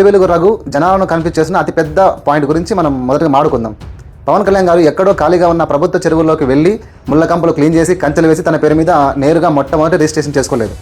వెలుగు రఘు జనాలను కన్ఫ్యూజ్ చేసిన అతిపెద్ద పాయింట్ గురించి మనం మొదటగా మాడుకుందాం. పవన్ కళ్యాణ్ గారు ఎక్కడో ఖాళీగా ఉన్న ప్రభుత్వ చెరువుల్లోకి వెళ్ళి ముళ్ళ కంపలు క్లీన్ చేసి కంచెలు వేసి తన పేరు మీద నేరుగా మొట్టమొదటి రిజిస్ట్రేషన్ చేసుకోలేదు.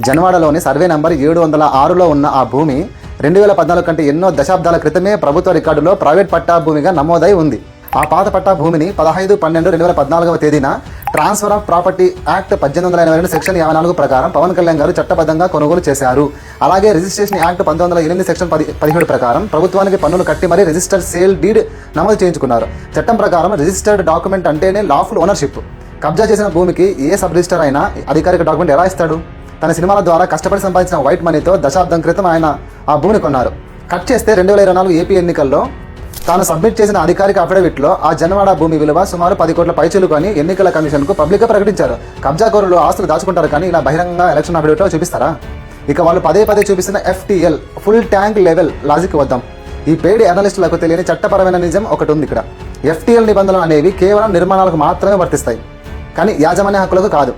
జనవాడలోని సర్వే నంబర్ 706లో ఉన్న ఆ భూమి 2014 కంటే ఎన్నో దశాబ్దాల క్రితమే ప్రభుత్వ రికార్డులో ప్రైవేట్ పట్టా భూమిగా నమోదై ఉంది. ఆ పాత పట్టా భూమిని 15/12/2014 తేదీన transfer of property act 1882 section 54 ప్రకారం పవన్ కళ్యాణ్ గారు చట్టబద్ధంగా కొనుగోలు చేశారు. అలాగే రిజిస్ట్రేషన్ యాక్ట్ 1908 సెక్షన్ 17 ప్రకారం ప్రభుత్వానికి పన్నులు కట్టి మరీ రిజిస్టర్డ్ సేల్ డీడ్ నమోదు చేయించుకున్నారు. చట్టం ప్రకారం రిజిస్టర్డ్ డాక్యుమెంట్ అంటేనే లాఫుల్ ఓనర్షిప్. కబ్జా చేసిన భూమికి ఏ సబ్ రిజిస్టర్ అయినా అధికారిక డాక్యుమెంట్ ఎలా ఇస్తాడు? తన సినిమాల ద్వారా కష్టపడి సంపాదించిన వైట్ మనీతో దశాబ్దం క్రితం ఆయన ఆ భూమిని కొన్నారు. కట్ చేస్తే 2024 ఏపీ ఎన్నికల్లో తాను సబ్మిట్ చేసిన అధికారిక అఫిడవిట్లో ఆ జనవాడ భూమి విలువ సుమారు 10 కోట్ల పైచీలు కొని ఎన్నికల కమిషన్కు పబ్లిక్గా ప్రకటించారు. కబ్జాకోరులు ఆస్తులు దాచుకుంటారు కానీ ఇలా బహిరంగంగా ఎలక్షన్ అఫిడవిట్లో చూపిస్తారా? ఇక వాళ్ళు పదే చూపిస్తున్న FTL full tank level logic వద్దాం. ఈ పెయిడ్ అనలిస్టులకు తెలియని చట్టపరమైన నిజం ఒకటి ఉంది ఇక్కడ. FTL నిబంధనలు అనేవి కేవలం నిర్మాణాలకు మాత్రమే వర్తిస్తాయి, కానీ యాజమాన్య హక్కులకు కాదు.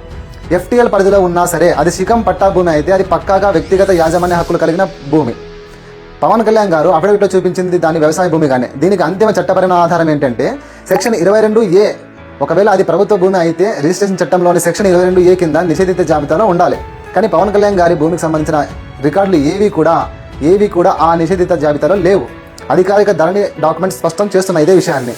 FTL పరిధిలో ఉన్నా సరే అది శిఖం పట్టా భూమి అయితే అది పక్కాగా వ్యక్తిగత యాజమాన్య హక్కులు కలిగిన భూమి. పవన్ కళ్యాణ్ గారు అఫిడవిట్లో చూపించింది దాని వ్యవసాయ భూమిగానే. దీనికి అంతిమ చట్టపరమైన ఆధారం ఏంటంటే సెక్షన్ 22A. ఒకవేళ అది ప్రభుత్వ భూమి అయితే రిజిస్ట్రేషన్ చట్టంలోని సెక్షన్ 22A కింద నిషేధిత జాబితాలో ఉండాలి. కానీ పవన్ కళ్యాణ్ గారి భూమికి సంబంధించిన రికార్డులు ఏవి కూడా ఆ నిషేధిత జాబితాలో లేవు. అధికారిక ధరణి డాక్యుమెంట్స్ స్పష్టం చేస్తున్న ఇదే విషయాన్ని.